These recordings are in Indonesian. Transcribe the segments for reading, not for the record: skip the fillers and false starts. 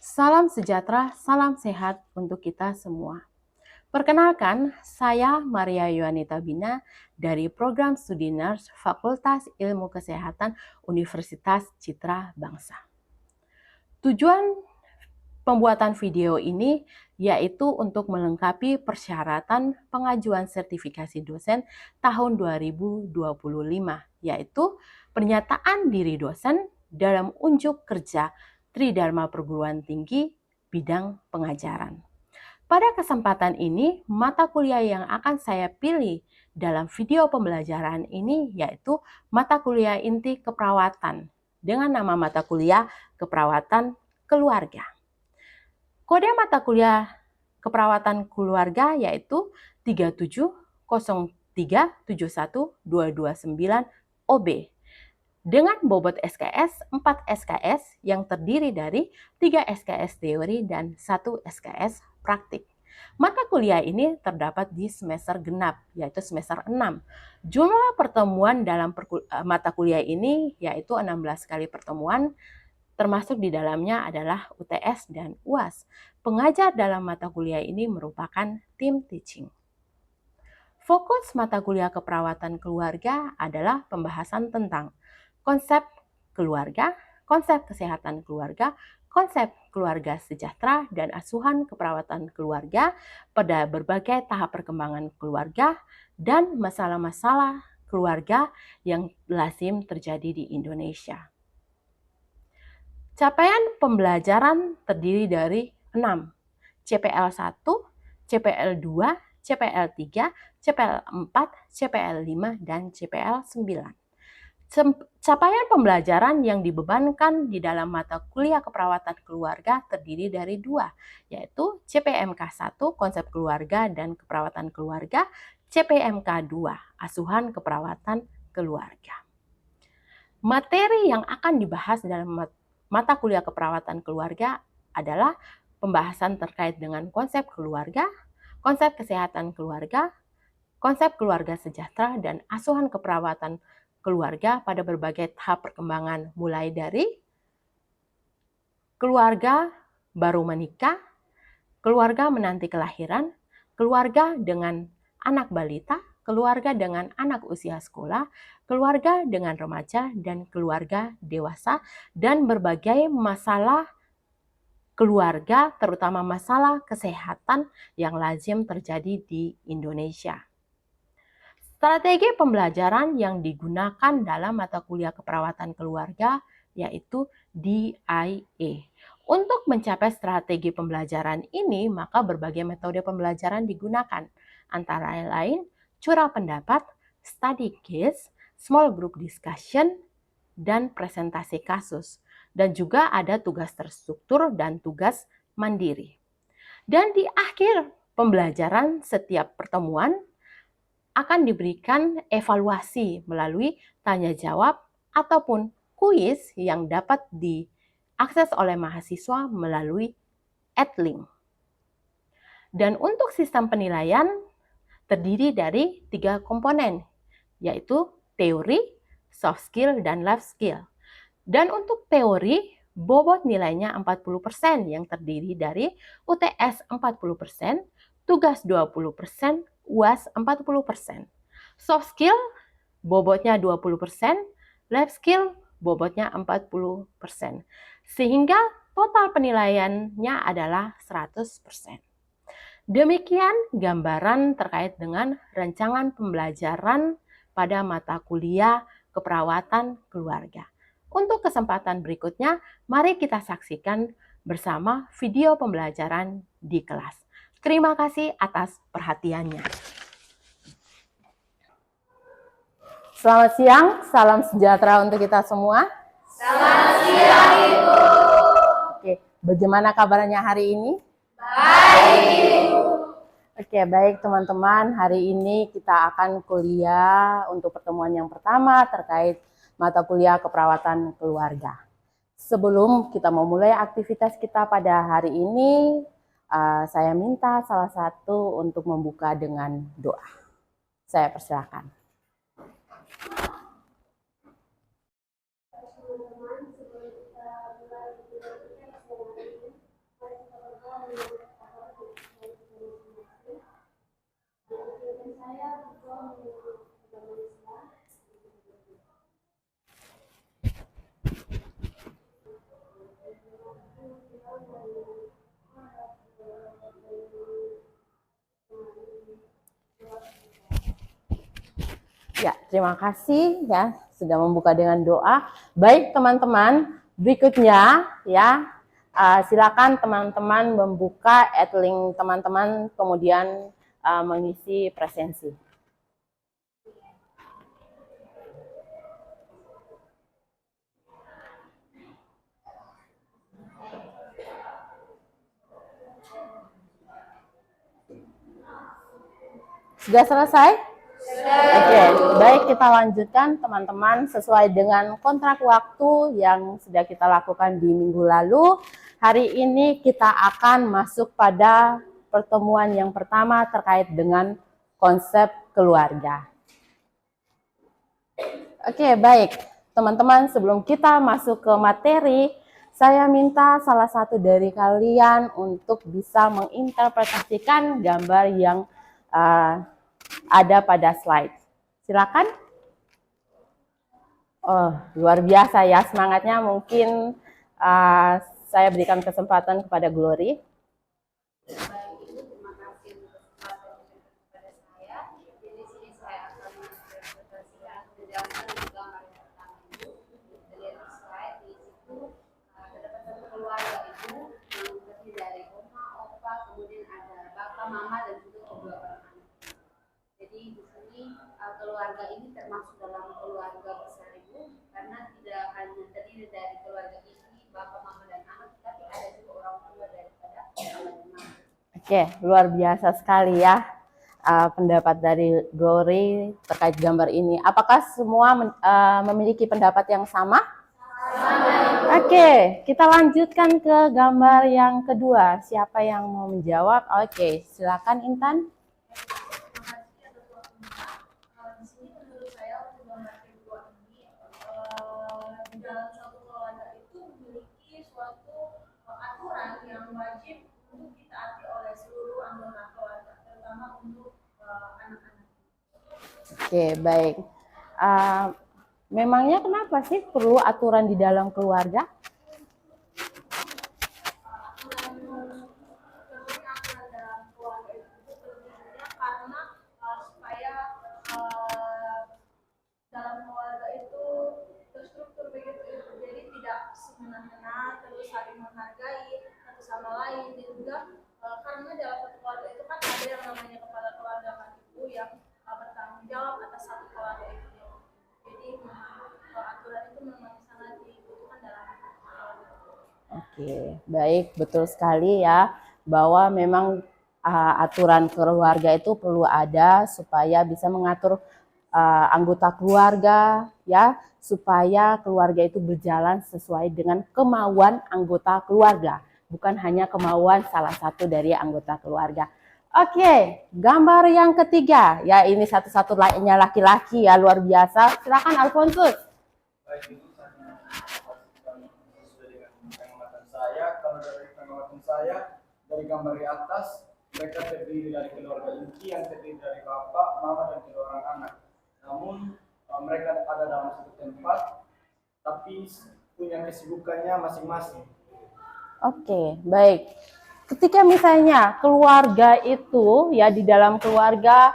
Salam sejahtera, salam sehat untuk kita semua. Perkenalkan, saya Maria Yuanita Bina dari Program Studi Nurse Fakultas Ilmu Kesehatan Universitas Citra Bangsa. Tujuan pembuatan video ini yaitu untuk melengkapi persyaratan pengajuan sertifikasi dosen tahun 2025, yaitu pernyataan diri dosen dalam unjuk kerja Tridharma Perguruan Tinggi bidang pengajaran. Pada kesempatan ini, mata kuliah yang akan saya pilih dalam video pembelajaran ini yaitu mata kuliah inti keperawatan dengan nama mata kuliah keperawatan keluarga. Kode mata kuliah keperawatan keluarga yaitu 370371229 OB dengan bobot SKS 4 SKS yang terdiri dari 3 SKS teori dan 1 SKS praktik. Mata kuliah ini terdapat di semester genap, yaitu semester 6. Jumlah pertemuan dalam mata kuliah ini yaitu 16 kali pertemuan, termasuk di dalamnya adalah UTS dan UAS. Pengajar dalam mata kuliah ini merupakan tim teaching. Fokus mata kuliah keperawatan keluarga adalah pembahasan tentang konsep keluarga, konsep kesehatan keluarga, konsep keluarga sejahtera, dan asuhan keperawatan keluarga pada berbagai tahap perkembangan keluarga dan masalah-masalah keluarga yang lazim terjadi di Indonesia. Capaian pembelajaran terdiri dari 6, CPL 1, CPL 2, CPL 3, CPL 4, CPL 5, dan CPL 9. Capaian pembelajaran yang dibebankan di dalam mata kuliah keperawatan keluarga terdiri dari 2, yaitu CPMK 1, konsep keluarga dan keperawatan keluarga, CPMK 2, asuhan keperawatan keluarga. Materi yang akan dibahas dalam mata kuliah keperawatan keluarga adalah pembahasan terkait dengan konsep keluarga, konsep kesehatan keluarga, konsep keluarga sejahtera, dan asuhan keperawatan keluarga pada berbagai tahap perkembangan, mulai dari keluarga baru menikah, keluarga menanti kelahiran, keluarga dengan anak balita, keluarga dengan anak usia sekolah, keluarga dengan remaja, dan keluarga dewasa, dan berbagai masalah keluarga, terutama masalah kesehatan yang lazim terjadi di Indonesia. Strategi pembelajaran yang digunakan dalam mata kuliah keperawatan keluarga yaitu DIA. Untuk mencapai strategi pembelajaran ini, maka berbagai metode pembelajaran digunakan, antara lain curah pendapat, study case, small group discussion, dan presentasi kasus. Dan juga ada tugas terstruktur dan tugas mandiri. Dan di akhir pembelajaran setiap pertemuan, akan diberikan evaluasi melalui tanya jawab ataupun kuis yang dapat diakses oleh mahasiswa melalui Edlink. Dan untuk sistem penilaian terdiri dari 3 komponen, yaitu teori, soft skill, dan life skill. Dan untuk teori, bobot nilainya 40% yang terdiri dari UTS 40%, tugas 20%, UAS 40%. Soft skill bobotnya 20%, life skill bobotnya 40%. Sehingga total penilaiannya adalah 100%. Demikian gambaran terkait dengan rancangan pembelajaran pada mata kuliah keperawatan keluarga. Untuk kesempatan berikutnya, mari kita saksikan bersama video pembelajaran di kelas. Terima kasih atas perhatiannya. Selamat siang, salam sejahtera untuk kita semua. Selamat siang, Ibu. Oke, bagaimana kabarnya hari ini? Baik. Oke, baik teman-teman. Hari ini kita akan kuliah untuk pertemuan yang pertama terkait mata kuliah keperawatan keluarga. Sebelum kita memulai aktivitas kita pada hari ini, saya minta salah satu untuk membuka dengan doa. Saya persilakan. Ya, terima kasih ya sudah membuka dengan doa. Baik teman-teman, berikutnya ya silakan teman-teman membuka link teman-teman kemudian mengisi presensi. Sudah selesai? Oke, baik kita lanjutkan teman-teman sesuai dengan kontrak waktu yang sudah kita lakukan di minggu lalu. Hari ini kita akan masuk pada pertemuan yang pertama terkait dengan konsep keluarga. Oke, baik teman-teman, sebelum kita masuk ke materi, saya minta salah satu dari kalian untuk bisa menginterpretasikan gambar yang ada pada slide. Silakan. Oh, luar biasa ya semangatnya. Mungkin saya berikan kesempatan kepada Glory. Baik, Ibu, terima kasih untuk kesempatan kepada saya. Di sini saya akan menginterpretasikan penjelasan gambar yang pertama Ibu. Dari slide di situ terdapat satu keluarga Ibu yang terdiri dari oma, opa, kemudian ada bapak, mama, dan juga kedua orang anak. Jadi di sini keluarga ini termasuk dalam keluarga besar Ibu, karena tidak hanya terdiri dari keluarga istri, bapak, mama, dan anak, tapi ada juga orang tua daripada bapak dan mama. Oke, luar biasa sekali ya pendapat dari Glory terkait gambar ini. Apakah semua memiliki pendapat yang sama? Oke, kita lanjutkan ke gambar yang kedua. Siapa yang mau menjawab? Oke, silakan Intan. Di sini menurut saya untuk gambar kedua ini di dalam suatu keluarga itu memiliki suatu aturan yang wajib untuk ditaati oleh seluruh anggota keluarga, terutama untuk anak-anak. Oke, baik. Memangnya kenapa sih perlu aturan di dalam keluarga? Aturan dalam keluarga itu pentingnya karena supaya dalam keluarga itu terstruktur begitu, jadi tidak semena-mena, terus saling menghargai satu sama lain, dan juga karena dalam satu keluarga itu kan ada yang namanya kepala keluarga kan ibu yang bertanggung jawab atas satu keluarga itu. Jadi aturan itu memang sangat dibutuhkan dalam keluarga. Oke, baik, betul sekali ya bahwa memang aturan keluarga itu perlu ada supaya bisa mengatur anggota keluarga ya, supaya keluarga itu berjalan sesuai dengan kemauan anggota keluarga, bukan hanya kemauan salah satu dari anggota keluarga. Oke, gambar yang ketiga ya, ini satu-satunya laki-laki ya, luar biasa. Silakan Alfonsus. Baik, Ibu, sesuai dengan pengamatan saya, kalau dari pengamatan saya, dari gambar di atas, mereka terdiri dari keluarga inti yang terdiri dari bapak, mama, dan kedua orang anak. Namun mereka ada dalam satu tempat, tapi punya kesibukannya masing-masing. Oke, baik. Ketika misalnya keluarga itu ya, di dalam keluarga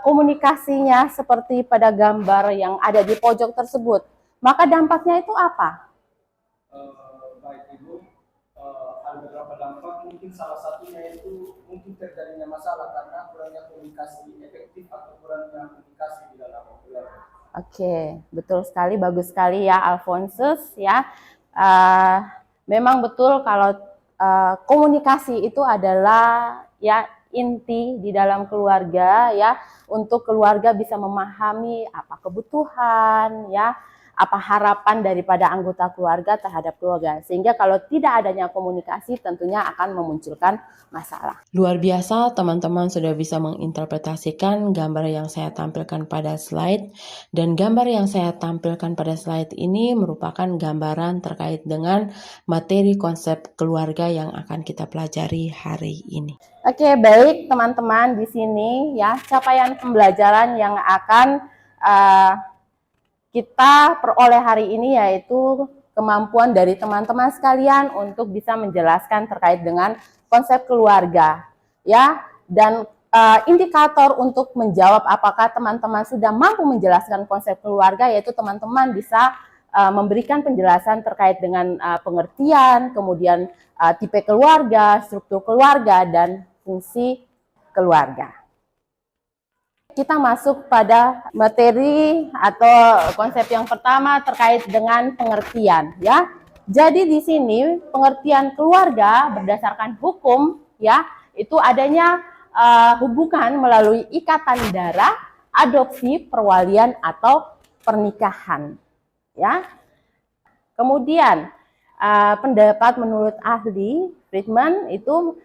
komunikasinya seperti pada gambar yang ada di pojok tersebut, maka dampaknya itu apa? Baik Ibu, ada beberapa dampak, mungkin salah satunya itu mungkin terjadinya masalah karena kurangnya komunikasi efektif atau kurangnya komunikasi di dalam keluarga. Oke, betul sekali, bagus sekali ya Alfonsus ya. Memang betul kalau komunikasi itu adalah ya inti di dalam keluarga ya, untuk keluarga bisa memahami apa kebutuhan ya, apa harapan daripada anggota keluarga terhadap keluarga. Sehingga kalau tidak adanya komunikasi tentunya akan memunculkan masalah. Luar biasa, teman-teman sudah bisa menginterpretasikan gambar yang saya tampilkan pada slide. Dan gambar yang saya tampilkan pada slide ini merupakan gambaran terkait dengan materi konsep keluarga yang akan kita pelajari hari ini. Oke, baik teman-teman, di sini ya capaian pembelajaran yang akan kita peroleh hari ini yaitu kemampuan dari teman-teman sekalian untuk bisa menjelaskan terkait dengan konsep keluarga, ya, dan indikator untuk menjawab apakah teman-teman sudah mampu menjelaskan konsep keluarga yaitu teman-teman bisa memberikan penjelasan terkait dengan pengertian, kemudian tipe keluarga, struktur keluarga, dan fungsi keluarga. Kita masuk pada materi atau konsep yang pertama terkait dengan pengertian, ya. Jadi di sini pengertian keluarga berdasarkan hukum, ya, itu adanya hubungan melalui ikatan darah, adopsi, perwalian atau pernikahan, ya. Kemudian pendapat menurut ahli Friedman itu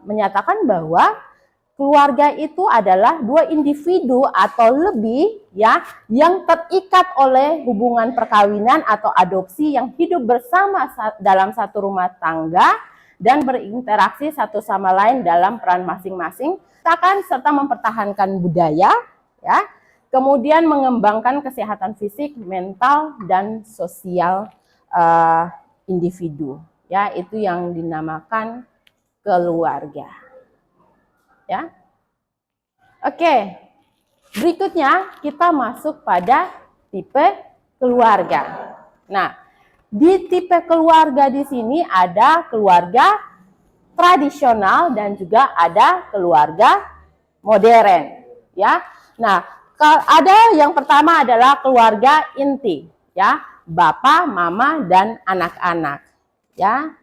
menyatakan bahwa keluarga itu adalah dua individu atau lebih, ya, yang terikat oleh hubungan perkawinan atau adopsi yang hidup bersama dalam satu rumah tangga dan berinteraksi satu sama lain dalam peran masing-masing, serta mempertahankan budaya, ya, kemudian mengembangkan kesehatan fisik, mental, dan sosial individu, ya, itu yang dinamakan keluarga, ya. Oke, berikutnya kita masuk pada tipe keluarga. Nah, di tipe keluarga di sini ada keluarga tradisional dan juga ada keluarga modern, ya. Nah, ada yang pertama adalah keluarga inti, ya, bapak, mama, dan anak-anak, ya.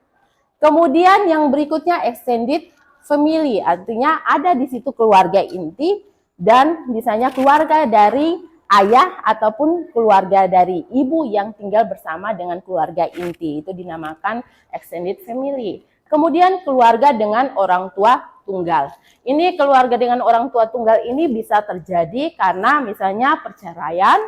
Kemudian yang berikutnya extended family, artinya ada di situ keluarga inti dan misalnya keluarga dari ayah ataupun keluarga dari ibu yang tinggal bersama dengan keluarga inti, itu dinamakan extended family. Kemudian keluarga dengan orang tua tunggal. Ini keluarga dengan orang tua tunggal ini bisa terjadi karena misalnya perceraian,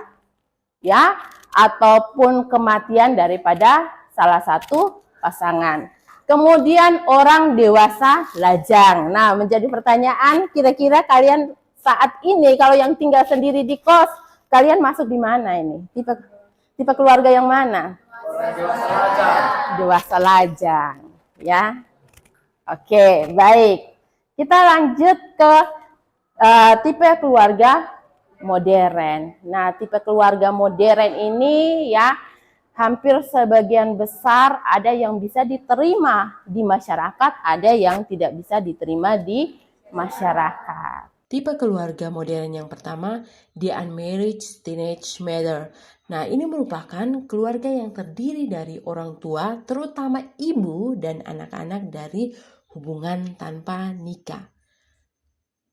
ya, ataupun kematian daripada salah satu pasangan. Kemudian orang dewasa lajang. Nah, menjadi pertanyaan, kira-kira kalian saat ini kalau yang tinggal sendiri di kos, kalian masuk di mana ini? Tipe keluarga yang mana? Dewasa lajang. Dewasa lajang, ya. Oke, baik. Kita lanjut ke tipe keluarga modern. Nah, tipe keluarga modern ini, ya, hampir sebagian besar ada yang bisa diterima di masyarakat, ada yang tidak bisa diterima di masyarakat. Tipe keluarga modern yang pertama, the unmarried teenage mother. Nah, ini merupakan keluarga yang terdiri dari orang tua, terutama ibu dan anak-anak dari hubungan tanpa nikah.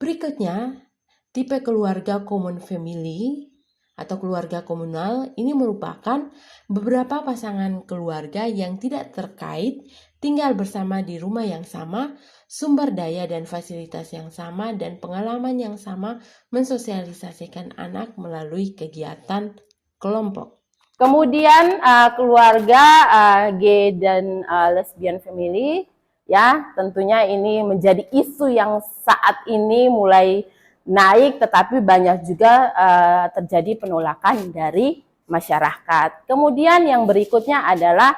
Berikutnya, tipe keluarga common family atau keluarga komunal, ini merupakan beberapa pasangan keluarga yang tidak terkait, tinggal bersama di rumah yang sama, sumber daya dan fasilitas yang sama, dan pengalaman yang sama mensosialisasikan anak melalui kegiatan kelompok. Kemudian keluarga gay dan lesbian family, ya, tentunya ini menjadi isu yang saat ini mulai naik, tetapi banyak juga terjadi penolakan dari masyarakat. Kemudian yang berikutnya adalah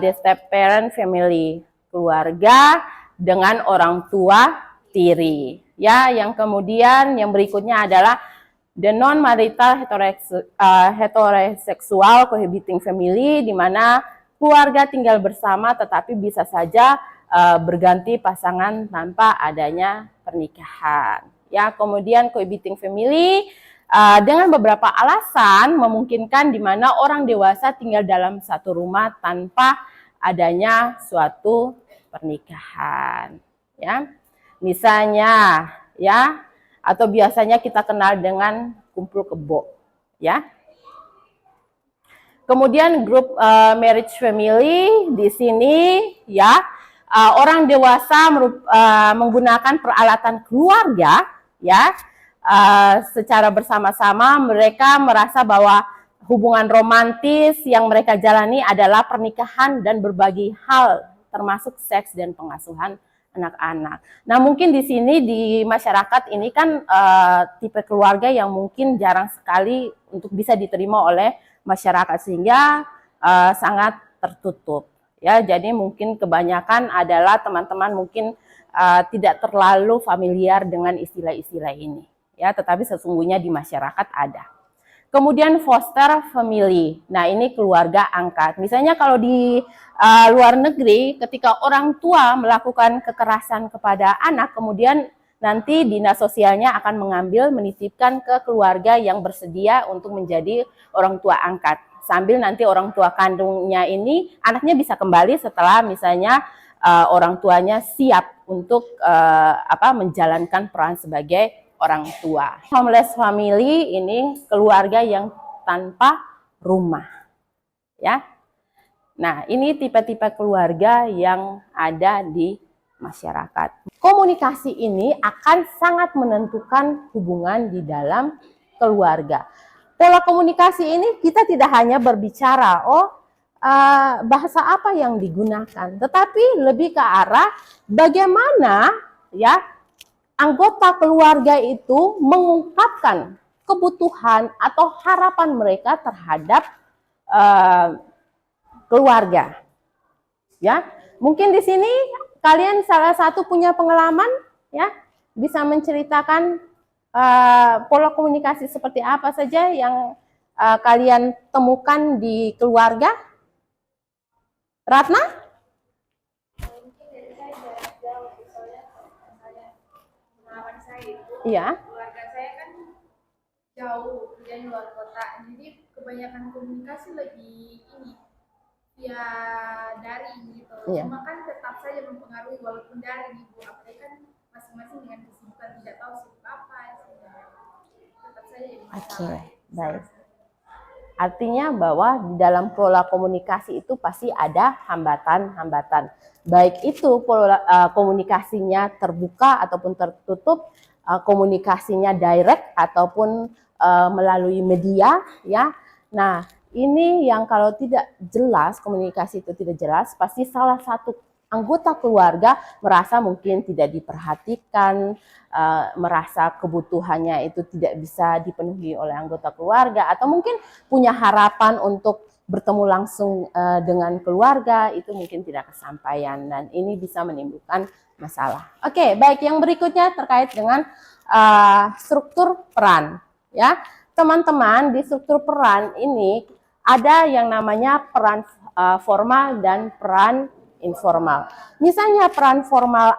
the step parent family, keluarga dengan orang tua tiri. Ya, yang kemudian yang berikutnya adalah the non-marital heterosexual cohabiting family, di mana keluarga tinggal bersama tetapi bisa saja berganti pasangan tanpa adanya pernikahan. Ya, kemudian cohabiting family dengan beberapa alasan memungkinkan di mana orang dewasa tinggal dalam satu rumah tanpa adanya suatu pernikahan. Ya, misalnya, ya, atau biasanya kita kenal dengan kumpul kebo, ya. Kemudian grup marriage family di sini ya, orang dewasa menggunakan peralatan keluarga ya, secara bersama-sama mereka merasa bahwa hubungan romantis yang mereka jalani adalah pernikahan dan berbagi hal termasuk seks dan pengasuhan anak-anak. Nah, mungkin di sini di masyarakat ini kan tipe keluarga yang mungkin jarang sekali untuk bisa diterima oleh masyarakat, sehingga sangat tertutup ya. Jadi mungkin kebanyakan adalah teman-teman mungkin tidak terlalu familiar dengan istilah-istilah ini ya, tetapi sesungguhnya di masyarakat ada. Kemudian foster family. Nah, ini keluarga angkat. Misalnya kalau di luar negeri, ketika orang tua melakukan kekerasan kepada anak, kemudian nanti dinas sosialnya akan mengambil, menitipkan ke keluarga yang bersedia untuk menjadi orang tua angkat. Sambil nanti orang tua kandungnya ini, anaknya bisa kembali setelah misalnya orang tuanya siap untuk menjalankan peran sebagai orang tua. Homeless family ini keluarga yang tanpa rumah. Ya. Nah, ini tipe-tipe keluarga yang ada di masyarakat. Komunikasi ini akan sangat menentukan hubungan di dalam keluarga. Pola komunikasi ini kita tidak hanya berbicara, bahasa apa yang digunakan, tetapi lebih ke arah bagaimana ya anggota keluarga itu mengungkapkan kebutuhan atau harapan mereka terhadap keluarga. Ya, mungkin di sini kalian salah satu punya pengalaman, ya, bisa menceritakan pola komunikasi seperti apa saja yang kalian temukan di keluarga. Ratna? Iya. Keluarga saya kan jauh dan luar kota, jadi kebanyakan komunikasi lebih ini via daring gitu. Iya. Cuma kan tetap saja mempengaruhi walaupun daring ibu, apalagi kan masing-masing dengan kesibukan tidak tahu sibuk apa, tetap saja jadi masalah. Baik. Artinya bahwa di dalam pola komunikasi itu pasti ada hambatan-hambatan. Baik itu pola komunikasinya terbuka ataupun tertutup, komunikasinya direct ataupun melalui media ya. Nah, ini yang kalau tidak jelas, komunikasi itu tidak jelas, pasti salah satu anggota keluarga merasa mungkin tidak diperhatikan, merasa kebutuhannya itu tidak bisa dipenuhi oleh anggota keluarga, atau mungkin punya harapan untuk bertemu langsung dengan keluarga, itu mungkin tidak kesampaian, dan ini bisa menimbulkan masalah. Oke, baik, yang berikutnya terkait dengan struktur peran. Ya, teman-teman, di struktur peran ini ada yang namanya peran formal dan peran informal. Misalnya peran formal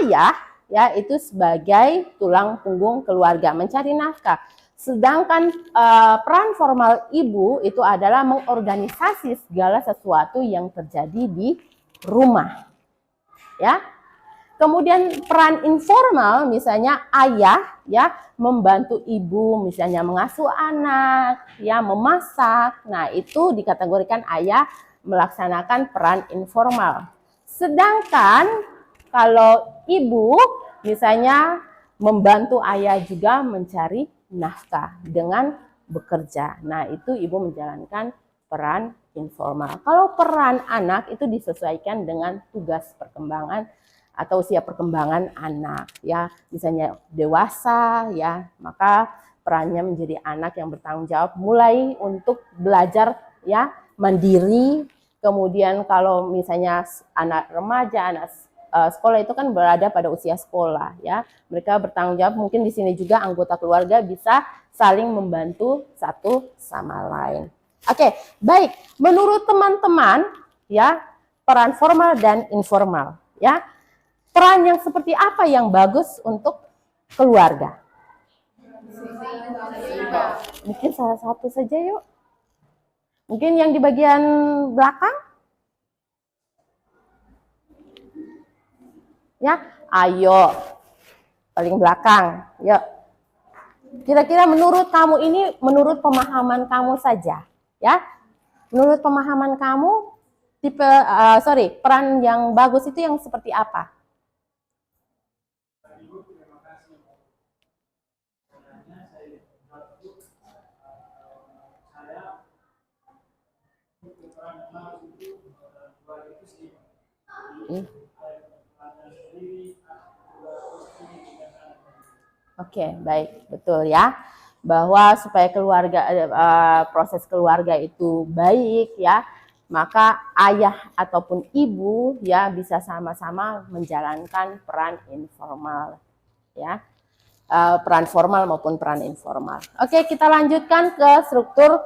ayah ya itu sebagai tulang punggung keluarga, mencari nafkah. Sedangkan peran formal ibu itu adalah mengorganisasi segala sesuatu yang terjadi di rumah. Ya. Kemudian peran informal misalnya ayah ya membantu ibu misalnya mengasuh anak, ya memasak. Nah, itu dikategorikan ayah melaksanakan peran informal. Sedangkan kalau ibu misalnya membantu ayah juga mencari nafkah dengan bekerja. Nah, itu ibu menjalankan peran informal. Kalau peran anak itu disesuaikan dengan tugas perkembangan atau usia perkembangan anak ya, misalnya dewasa ya, maka perannya menjadi anak yang bertanggung jawab mulai untuk belajar ya mandiri. Kemudian kalau misalnya anak remaja, anak sekolah itu kan berada pada usia sekolah ya, mereka bertanggung jawab. Mungkin di sini juga anggota keluarga bisa saling membantu satu sama lain. Oke, baik, menurut teman-teman ya peran formal dan informal ya, peran yang seperti apa yang bagus untuk keluarga? Mungkin salah satu saja yuk. Mungkin yang di bagian belakang? Ya, ayo. Paling belakang, yuk. Kira-kira menurut kamu ini, menurut pemahaman kamu saja, ya. Menurut pemahaman kamu, peran yang bagus itu yang seperti apa? Oke, baik, betul ya. Bahwa supaya proses keluarga itu baik ya, maka ayah ataupun ibu ya bisa sama-sama menjalankan peran informal ya. Peran formal maupun peran informal. Oke, kita lanjutkan ke struktur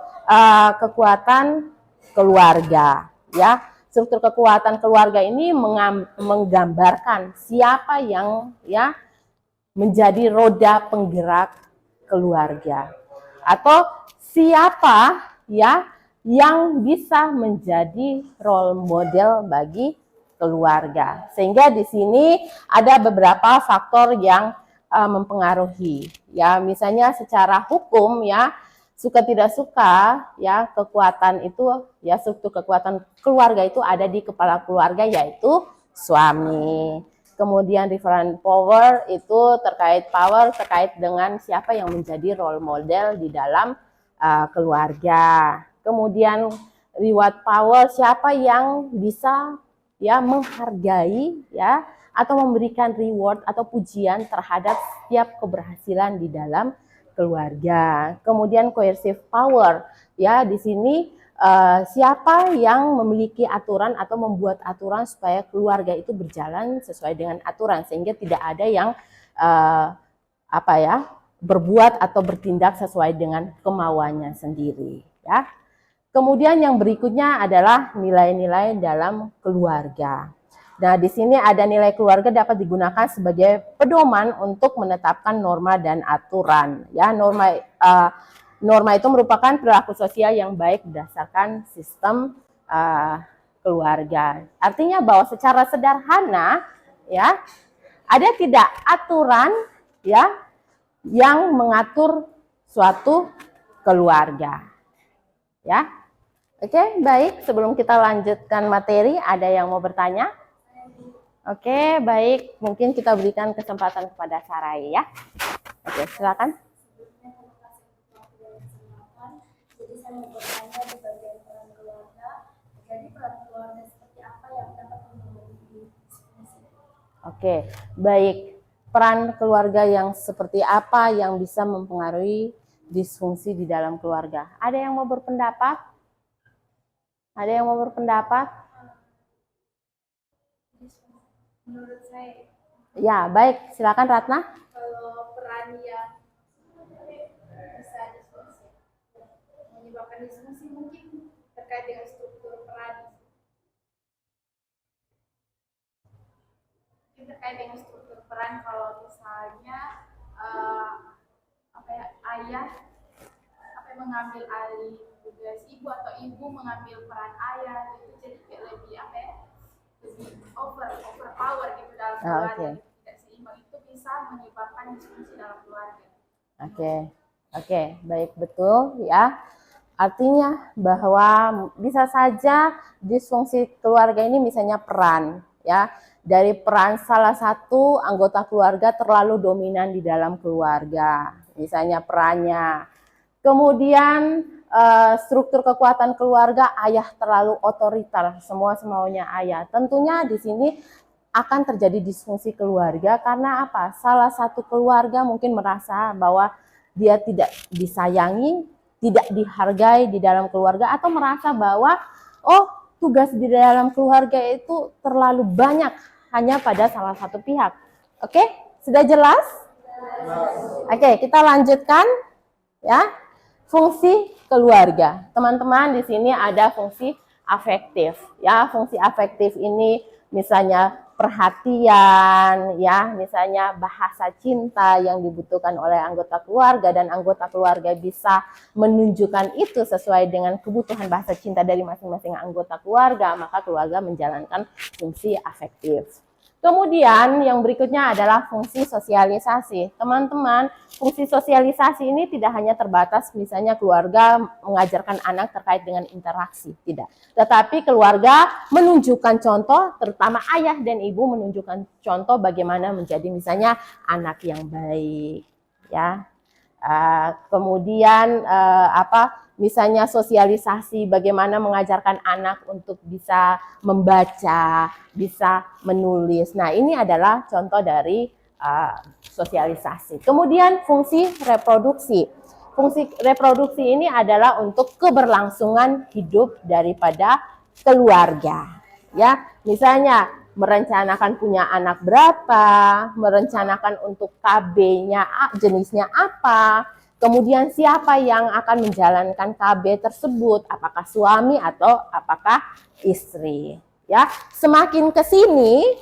kekuatan keluarga ya. Struktur kekuatan keluarga ini menggambarkan siapa yang ya menjadi roda penggerak keluarga atau siapa ya yang bisa menjadi role model bagi keluarga. Sehingga di sini ada beberapa faktor yang mempengaruhi ya, misalnya secara hukum ya, suka tidak suka ya, kekuatan itu ya, struktur kekuatan keluarga itu ada di kepala keluarga, yaitu suami. Kemudian referent power itu terkait dengan siapa yang menjadi role model di dalam keluarga. Kemudian reward power, siapa yang bisa ya menghargai ya atau memberikan reward atau pujian terhadap setiap keberhasilan di dalam keluarga. Kemudian coercive power, ya di sini siapa yang memiliki aturan atau membuat aturan supaya keluarga itu berjalan sesuai dengan aturan, sehingga tidak ada yang berbuat atau bertindak sesuai dengan kemauannya sendiri ya. Kemudian yang berikutnya adalah nilai-nilai dalam keluarga. Nah, di sini ada nilai keluarga dapat digunakan sebagai pedoman untuk menetapkan norma dan aturan. Ya, norma itu merupakan perilaku sosial yang baik berdasarkan sistem keluarga. Artinya bahwa secara sederhana, ya, ada tidak aturan, ya, yang mengatur suatu keluarga. Ya, oke, baik. Sebelum kita lanjutkan materi, ada yang mau bertanya? Oke, baik. Mungkin kita berikan kesempatan kepada Sarai ya. Oke, silakan. Jadi saya mau bertanya di bagian peran keluarga. Jadi peran keluarga seperti apa yang dapat mempengaruhi diskusi? Oke, baik. Peran keluarga yang seperti apa yang bisa mempengaruhi disfungsi di dalam keluarga? Ada yang mau berpendapat? Ada yang mau berpendapat? Menurut saya, Ya, baik. Silakan Ratna. kalau peran yang bisa diskusi, menyebabkan diskusi mungkin terkait dengan struktur peran. Mungkin terkait dengan struktur peran, kalau misalnya ayah mengambil alih tugas ibu atau ibu mengambil peran ayah, itu jadi kayak lebih lebih overpower gitu dalam keluarga, tidak seimbang, itu bisa menyebabkan diskusi dalam keluarga. Oke, baik, betul ya. Artinya bahwa bisa saja disfungsi keluarga ini misalnya peran ya, dari peran salah satu anggota keluarga terlalu dominan di dalam keluarga, misalnya perannya. Kemudian struktur kekuatan keluarga, ayah terlalu otoriter, semua semaunya ayah. Tentunya di sini akan terjadi disfungsi keluarga karena apa? Salah satu keluarga mungkin merasa bahwa dia tidak disayangi, tidak dihargai di dalam keluarga, atau merasa bahwa tugas di dalam keluarga itu terlalu banyak hanya pada salah satu pihak. Oke, sudah jelas? Oke, kita lanjutkan ya. Fungsi keluarga. Teman-teman, di sini ada fungsi afektif ya. Fungsi afektif ini misalnya perhatian ya, misalnya bahasa cinta yang dibutuhkan oleh anggota keluarga, dan anggota keluarga bisa menunjukkan itu sesuai dengan kebutuhan bahasa cinta dari masing-masing anggota keluarga, maka keluarga menjalankan fungsi afektif. Kemudian yang berikutnya adalah fungsi sosialisasi. Teman-teman, fungsi sosialisasi ini tidak hanya terbatas misalnya keluarga mengajarkan anak terkait dengan interaksi, tidak. Tetapi keluarga menunjukkan contoh, terutama ayah dan ibu menunjukkan contoh bagaimana menjadi misalnya anak yang baik, ya. Kemudian misalnya sosialisasi bagaimana mengajarkan anak untuk bisa membaca, bisa menulis. Nah, ini adalah contoh dari sosialisasi. Kemudian fungsi reproduksi. Fungsi reproduksi ini adalah untuk keberlangsungan hidup daripada keluarga. Ya, misalnya merencanakan punya anak berapa, merencanakan untuk KB-nya jenisnya apa, kemudian siapa yang akan menjalankan KB tersebut, apakah suami atau apakah istri. Ya, semakin ke sini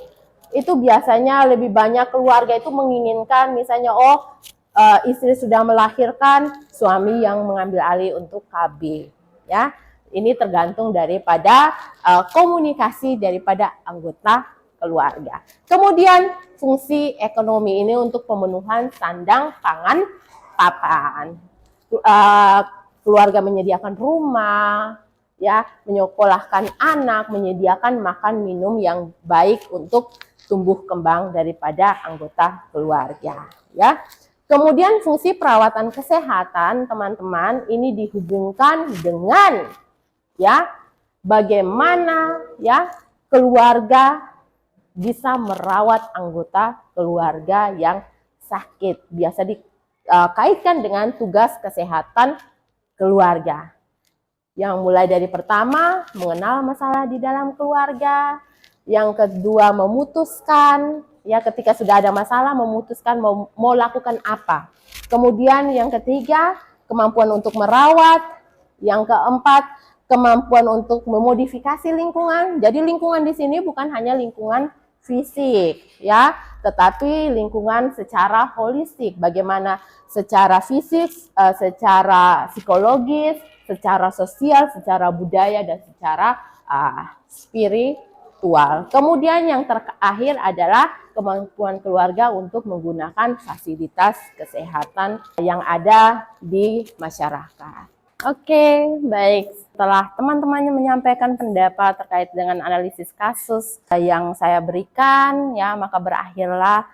itu biasanya lebih banyak keluarga itu menginginkan misalnya istri sudah melahirkan, suami yang mengambil alih untuk KB. Ya, ini tergantung daripada komunikasi daripada anggota keluarga. Kemudian fungsi ekonomi ini untuk pemenuhan sandang, pangan, papan. Keluarga menyediakan rumah, ya, menyekolahkan anak, menyediakan makan minum yang baik untuk tumbuh kembang daripada anggota keluarga, ya. Kemudian fungsi perawatan kesehatan, teman-teman, ini dihubungkan dengan ya bagaimana ya keluarga bisa merawat anggota keluarga yang sakit. Biasa dikaitkan dengan tugas kesehatan keluarga. Yang mulai dari pertama, mengenal masalah di dalam keluarga. Yang kedua, memutuskan, ya ketika sudah ada masalah, memutuskan mau lakukan apa. Kemudian yang ketiga, kemampuan untuk merawat. Yang keempat, kemampuan untuk memodifikasi lingkungan. Jadi lingkungan di sini bukan hanya lingkungan fisik, ya, tetapi lingkungan secara holistik. Bagaimana secara fisik, secara psikologis, secara sosial, secara budaya, dan secara spiritual. Kemudian yang terakhir adalah kemampuan keluarga untuk menggunakan fasilitas kesehatan yang ada di masyarakat. Oke, baik. Setelah teman-temannya menyampaikan pendapat terkait dengan analisis kasus yang saya berikan, ya, maka berakhirlah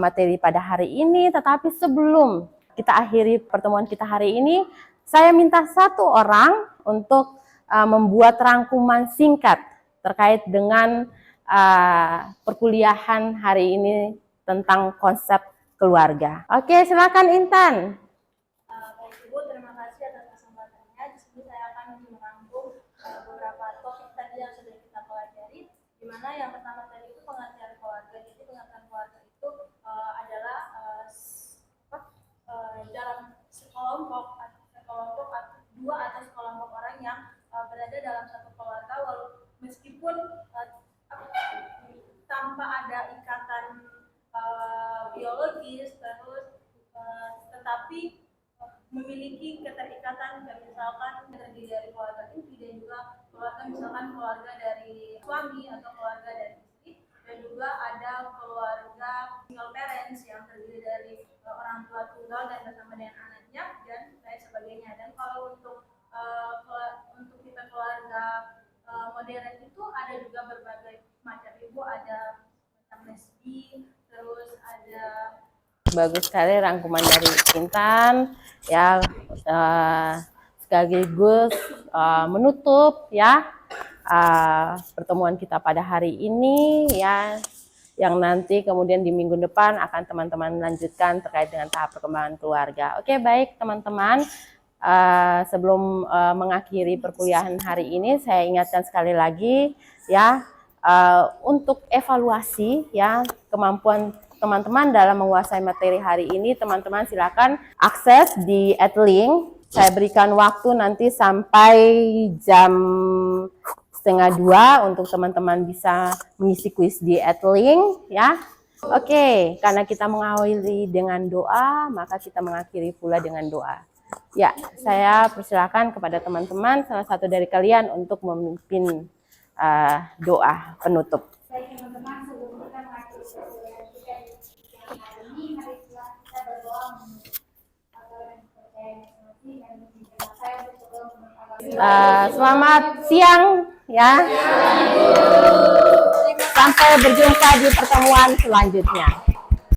materi pada hari ini. Tetapi sebelum kita akhiri pertemuan kita hari ini, saya minta satu orang untuk membuat rangkuman singkat terkait dengan perkuliahan hari ini tentang konsep keluarga. Oke, silakan Intan. Baik Ibu, terima kasih atas kesempatannya. Di sini saya akan merangkum beberapa topik tadi yang sudah kita pelajari. Di mana yang pertama tadi itu pengertian keluarga. Jadi pengertian keluarga itu adalah dalam sekelompok dua atau sekelompok orang yang berada dalam satu keluarga, meskipun tanpa ada ikatan biologis, tetapi memiliki keterikatan, misalkan terdiri dari keluarga inti dan juga keluarga misalkan keluarga dari suami atau keluarga dari istri, dan juga ada keluarga single parents yang terdiri dari orang tua tunggal dan bersama dengan anaknya dan lain sebagainya. Dan kalau untuk kita keluarga modern itu ada juga berbagai macam, Ibu, ada macam lesbi, terus ada. Bagus sekali rangkuman dari Intan, ya, sekaligus menutup ya pertemuan kita pada hari ini, ya, yang nanti kemudian di minggu depan akan teman-teman lanjutkan terkait dengan tahap perkembangan keluarga. Oke, baik teman-teman, sebelum mengakhiri perkuliahan hari ini, saya ingatkan sekali lagi ya, untuk evaluasi ya kemampuan teman-teman dalam menguasai materi hari ini, teman-teman silakan akses di @link. Saya berikan waktu nanti sampai jam 1:30 untuk teman-teman bisa mengisi kuis di @link, ya. Oke, karena kita mengawali dengan doa, maka kita mengakhiri pula dengan doa. Ya, saya persilakan kepada teman-teman salah satu dari kalian untuk memimpin doa penutup. Baik teman-teman, sebelum kita Selamat siang ya. Sampai berjumpa di pertemuan selanjutnya.